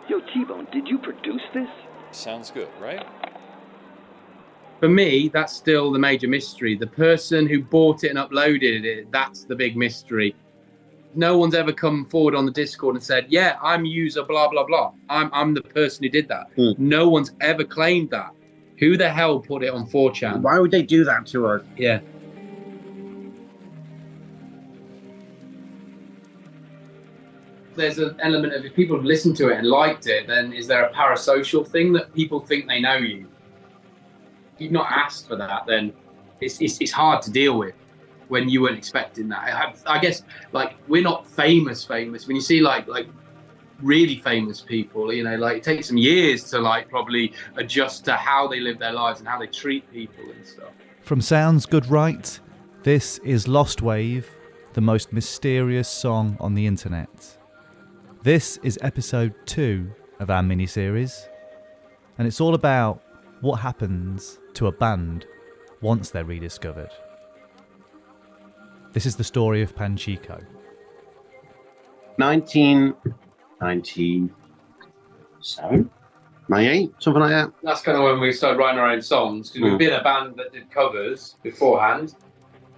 Yo, T-Bone, did you produce this? Sounds good, right? For me, that's still the major mystery. The person who bought it and uploaded it, that's the big mystery. No one's ever come forward on the Discord and said, yeah, I'm user blah, blah, blah. I'm the person who did that. No one's ever claimed that. Who the hell put it on 4chan? Why would they do that to us? Yeah. There's an element of if people have listened to it and liked it, then is there a parasocial thing that people think they know you? If you've not asked for that, then it's hard to deal with when you weren't expecting that. I guess, like, we're not famous. When you see like really famous people, you know, like it takes them years to like probably adjust to how they live their lives and how they treat people and stuff. From Sounds Good Right, this is Lost Wave, the most mysterious song on the internet. This is episode 2 of our mini-series, and it's all about what happens to a band once they're rediscovered. This is the story of Panchiko. 1997, 98, something like that. That's kind of when we started writing our own songs, because we've been a band that did covers beforehand.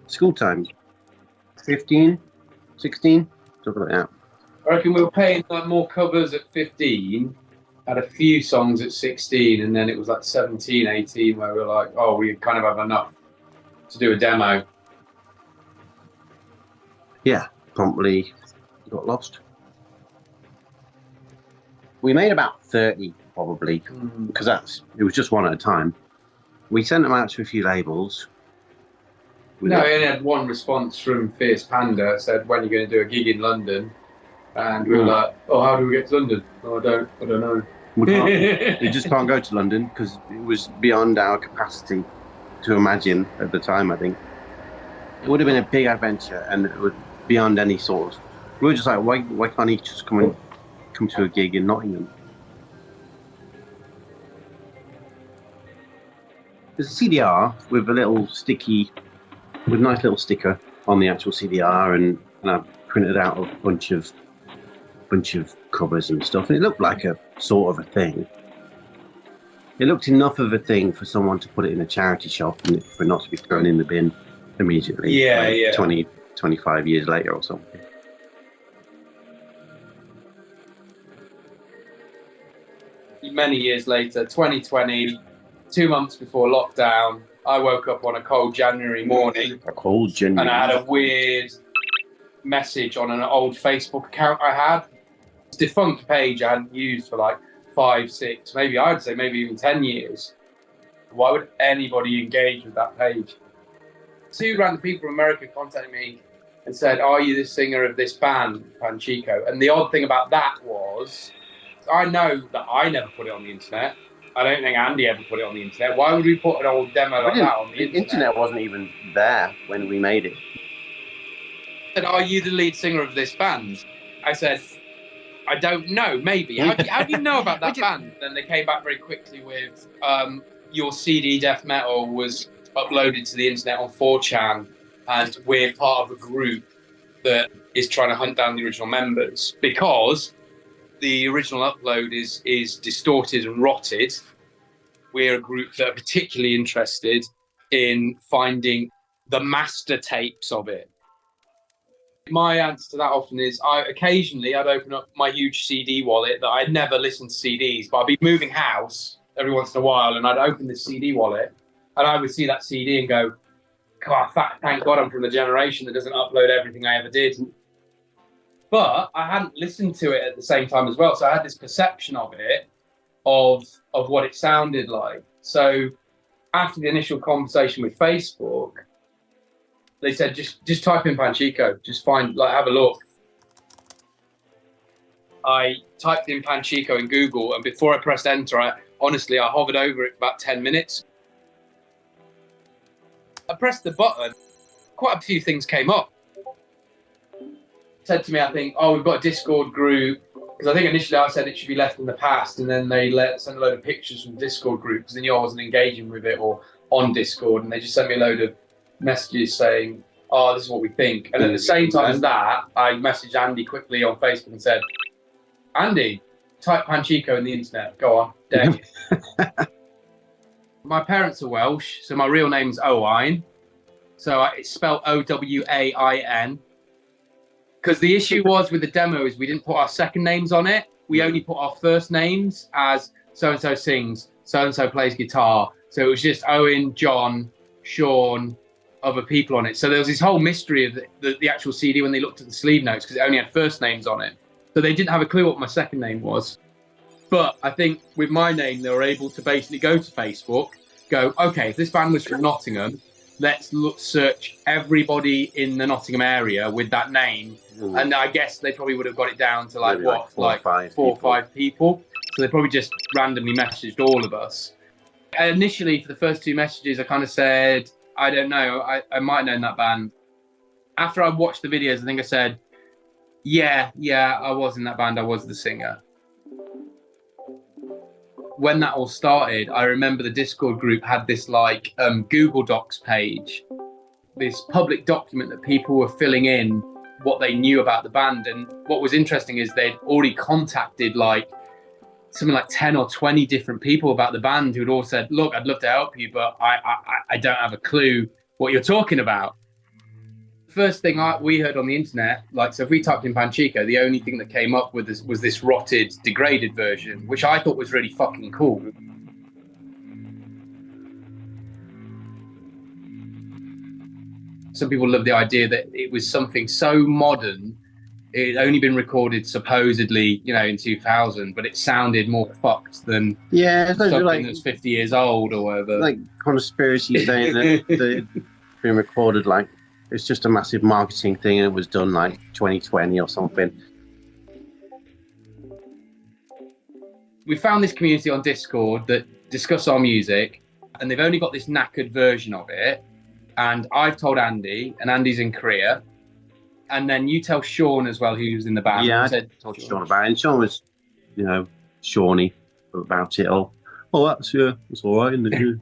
School time, 15, 16, something like that. I reckon we were playing like more covers at 15, had a few songs at 16, and then it was like 17, 18 where we were like, oh, we kind of have enough to do a demo. Yeah, promptly got lost. We made about 30 probably, because it was just one at a time. We sent them out to a few labels. We only had one response from Fierce Panda, said, when are you going to do a gig in London? And we were like, oh, how do we get to London? Oh, I don't know. We just can't go to London because it was beyond our capacity to imagine at the time, I think. It would have been a big adventure and it would beyond any sort of... We were just like, why can't he just come to a gig in Nottingham? There's a CDR with a little nice little sticker on the actual CDR, and I printed out a bunch of covers and stuff, and it looked like a sort of a thing. It looked enough of a thing for someone to put it in a charity shop and for it not to be thrown in the bin immediately. Yeah. 25 years later or something. Many years later, 2020, 2 months before lockdown, I woke up on a cold January morning. And I had a weird message on an old Facebook account I had. It's a defunct page I hadn't used for like 5, 6, maybe I'd say maybe even 10 years. Why would anybody engage with that page? 2 random people from America contacted me and said, are you the singer of this band, Panchiko? And the odd thing about that was, I know that I never put it on the internet. I don't think Andy ever put it on the internet. Why would we put an old demo like that on the internet? The internet wasn't even there when we made it. He said, are you the lead singer of this band? I said, I don't know, maybe. How do you know about that band? Then they came back very quickly with, your CD Death Metal was uploaded to the internet on 4chan, and we're part of a group that is trying to hunt down the original members because the original upload is distorted and rotted. We're a group that are particularly interested in finding the master tapes of it. My answer to that often is occasionally I'd open up my huge CD wallet that I'd never listened to CDs, but I'd be moving house every once in a while and I'd open this CD wallet and I would see that CD and go, God, thank God I'm from the generation that doesn't upload everything I ever did. But I hadn't listened to it at the same time as well. So I had this perception of it, of what it sounded like. So after the initial conversation with Facebook, they said, just type in Panchiko, just find, like, have a look. I typed in Panchiko in Google, and before I pressed enter, I hovered over it for about 10 minutes. I pressed the button, quite a few things came up. Said to me, I think, oh, we've got a Discord group, because I think initially I said it should be left in the past, and then they sent a load of pictures from Discord group, because they knew I wasn't engaging with it or on Discord, and they just sent me a load of messages saying, oh, this is what we think. And at the same time as that, I messaged Andy quickly on Facebook and said, Andy, type Panchiko in the internet. Go on, Dave. My parents are Welsh, so my real name's Owain. So it's spelled Owain. Because the issue was with the demo is we didn't put our second names on it. We only put our first names as so-and-so sings, so-and-so plays guitar. So it was just Owen, John, Sean, other people on it. So there was this whole mystery of the actual CD when they looked at the sleeve notes because it only had first names on it. So they didn't have a clue what my second name was. But I think with my name, they were able to basically go to Facebook, go, okay, if this band was from Nottingham, let's search everybody in the Nottingham area with that name. And I guess they probably would have got it down to like, Maybe what, like four or five people. So they probably just randomly messaged all of us. Initially, for the first two messages, I kind of said, I don't know, I might have known that band. After I watched the videos, I think I said, yeah, I was in that band, I was the singer. When that all started, I remember the Discord group had this like Google Docs page, this public document that people were filling in what they knew about the band. And what was interesting is they'd already contacted like something like 10 or 20 different people about the band who'd all said, look, I'd love to help you, but I don't have a clue what you're talking about. First thing we heard on the internet, like, so if we typed in Panchiko, the only thing that came up with this was this rotted, degraded version, which I thought was really fucking cool. Some people love the idea that it was something so modern. It had only been recorded supposedly, in 2000, but it sounded more fucked than something like, that's 50 years old or whatever. Like conspiracy saying that it's been recorded like it's just a massive marketing thing and it was done like 2020 or something. We found this community on Discord that discuss our music, and they've only got this knackered version of it. And I've told Andy, and Andy's in Korea. And then you tell Sean as well, who's in the band. Yeah, I told Sean about it. And Sean was, Shawnee about it all. Oh, that's all right, isn't it?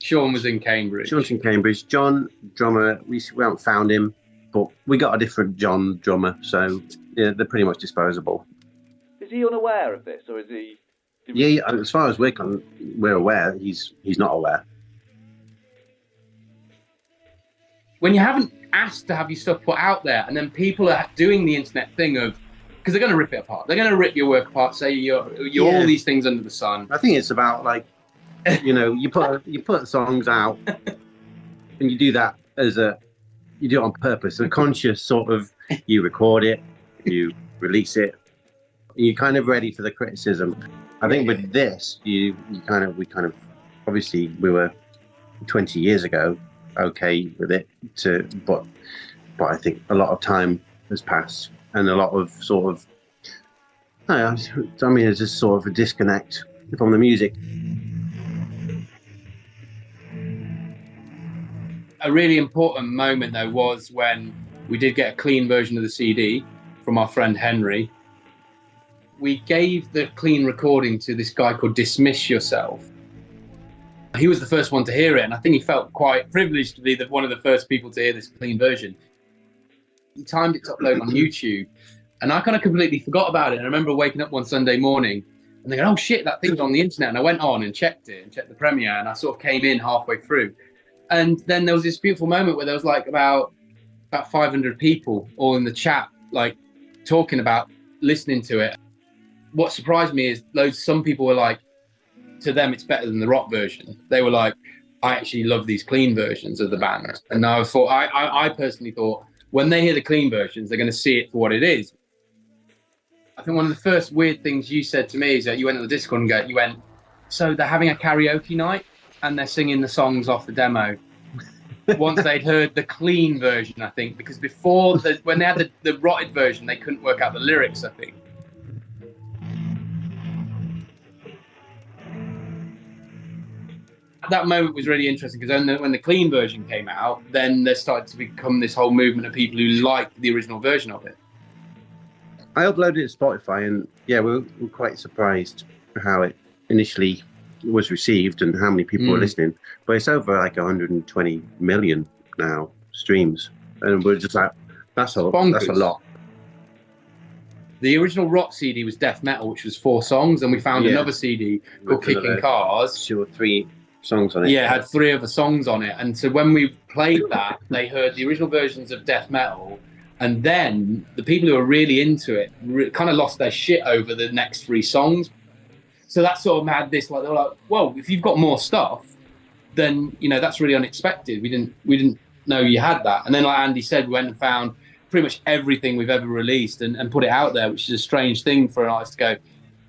Sean was in Cambridge. Sean's in Cambridge. John, drummer, we haven't found him, but we got a different John drummer, so yeah, they're pretty much disposable. Is he unaware of this, or is he? Yeah, as far as we're aware, he's not aware. When you haven't asked to have your stuff put out there, and then people are doing the internet thing of, because they're going to rip it apart. They're going to rip your work apart, say you're all these things under the sun. I think it's about like, you put songs out, and you do that you do it on purpose, a conscious sort of. You record it, you release it, and you're kind of ready for the criticism. I think with this, we kind of, obviously we were 20 years ago. Okay with it but I think a lot of time has passed and a lot of sort of there's just sort of a disconnect from the music. A really important moment though was when we did get a clean version of the CD from our friend Henry. We gave the clean recording to this guy called Dismiss Yourself. He was the first one to hear it, and I think he felt quite privileged to be one of the first people to hear this clean version. He timed it to upload on YouTube, and I kind of completely forgot about it. And I remember waking up one Sunday morning and thinking, oh shit, that thing's on the internet. And I went on and checked the premiere, and I sort of came in halfway through. And then there was this beautiful moment where there was like about 500 people all in the chat, like talking about listening to it. What surprised me is some people were like, to them, it's better than the rock version. They were like, I actually love these clean versions of the band. And I personally thought, when they hear the clean versions, they're going to see it for what it is. I think one of the first weird things you said to me is that you went on the Discord and you went, so they're having a karaoke night and they're singing the songs off the demo. Once they'd heard the clean version, I think, because before, when they had the rotted version, they couldn't work out the lyrics, I think. That moment was really interesting because when the clean version came out, then there started to become this whole movement of people who liked the original version of it. I uploaded it to Spotify, and we're quite surprised how it initially was received and how many people were listening. But it's over like 120 million now streams, and we're just like, that's a lot. The original rock CD was death metal, which was 4 songs, and we found another CD called With Kicking Cars. 2 or 3 songs on it. Yeah, it had 3 other songs on it. And so when we played that, they heard the original versions of death metal, and then the people who were really into it kind of lost their shit over the next 3 songs. So that sort of had this, like, they were like, whoa, if you've got more stuff, then, you know, that's really unexpected. We didn't know you had that. And then, like Andy said, we went and found pretty much everything we've ever released and put it out there, which is a strange thing for an artist to go,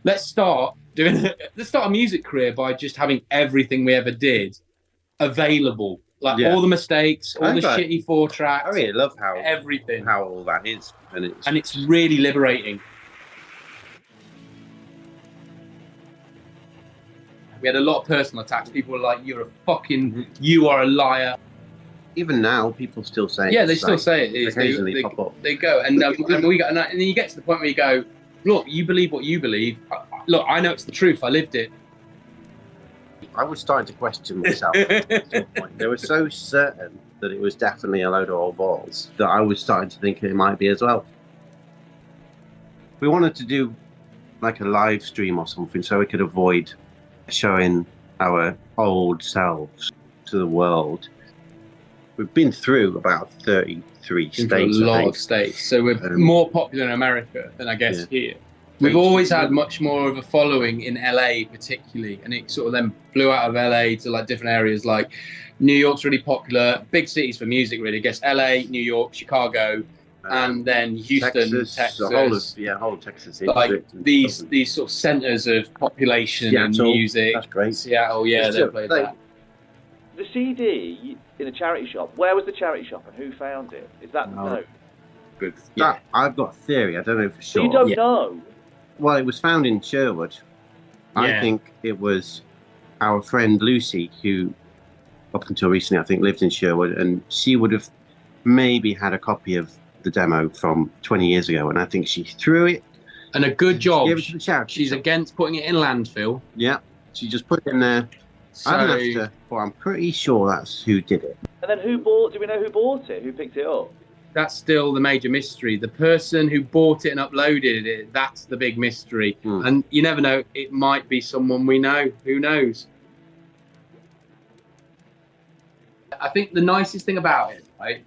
let's start a music career by just having everything we ever did available. Like all the mistakes, all the shitty 4 tracks. I really love everything. How all that is. And it's really liberating. We had a lot of personal attacks. People were like, you are a liar. Even now, people still say it. Yeah, they still say it. Occasionally pop up. They go, and then you get to the point where you go, look, you believe what you believe. Look, I know it's the truth. I lived it. I was starting to question myself at some point. They were so certain that it was definitely a load of old balls that I was starting to think it might be as well. We wanted to do like a live stream or something so we could avoid showing our old selves to the world. We've been through about 33 states. A lot of states. So we're more popular in America than I guess here. We've always had much more of a following in LA particularly, and it sort of then blew out of LA to like different areas. Like New York's really popular, big cities for music really. I guess LA, New York, Chicago, and then Houston, Texas. The whole of Texas. Like these sort of centers of population and music. That's great. Seattle, they played that. The CD in a charity shop. Where was the charity shop and who found it? Is that known? Good. I've got a theory. I don't know for sure. So you don't know? Well, it was found in Sherwood. I think it was our friend Lucy, who up until recently I think lived in Sherwood, and she would have maybe had a copy of the demo from 20 years ago, and I think she threw it. And a good job. Gave it to the charity She's shop. against putting it in landfill. Yeah, she just put it in there. So, I don't have to, but I'm pretty sure that's who did it. And then do we know who bought it? Who picked it up? That's still the major mystery. The person who bought it and uploaded it, that's the big mystery. And you never know, it might be someone we know. Who knows? I think the nicest thing about it, right,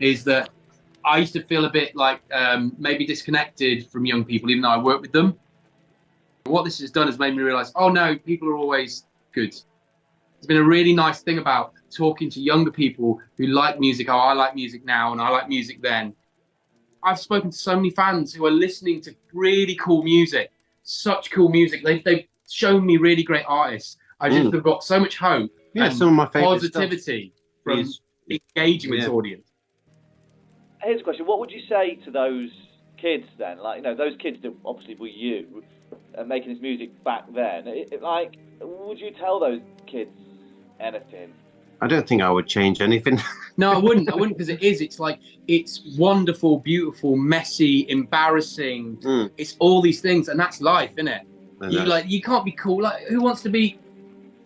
is that I used to feel a bit like maybe disconnected from young people, even though I work with them. What this has done has made me realise, oh no, people are always good. It's been a really nice thing about talking to younger people who like music. Oh, I like music now and I like music then. I've spoken to so many fans who are listening to really cool music, such cool music. They've shown me really great artists. I just have got so much hope and some of my favourite positivity from engaging with this audience. Here's a question. What would you say to those kids then? Like, you know, those kids that obviously were you making this music back then. Like, would you tell those kids anything? I don't think I would change anything. No, I wouldn't because it's wonderful, beautiful, messy, embarrassing. It's all these things, and that's life, isn't it? You can't be cool. Like, who wants to be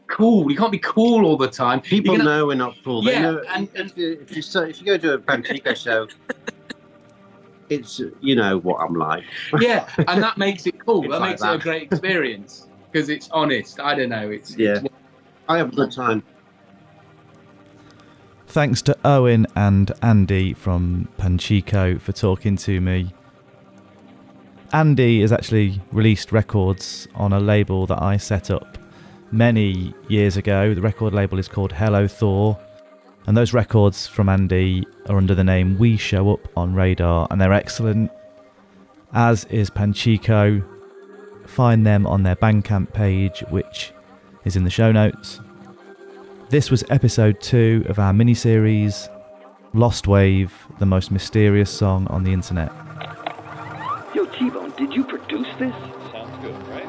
cool? You can't be cool all the time. People know we're not cool. Yeah, they know, and if you go to a Panchiko show, it's what I'm like. Yeah, and that makes it cool. That like makes it a great experience because it's honest. I don't know. It's I have a good time. Thanks to Owen and Andy from Panchiko for talking to me. Andy has actually released records on a label that I set up many years ago. The record label is called Hello Thor, and those records from Andy are under the name We Show Up on Radar, and they're excellent, as is Panchiko. Find them on their Bandcamp page, which is in the show notes. This was episode 2 of our mini-series, Lost Wave, the most mysterious song on the internet. Yo, Tbone, did you produce this? Sounds good, right?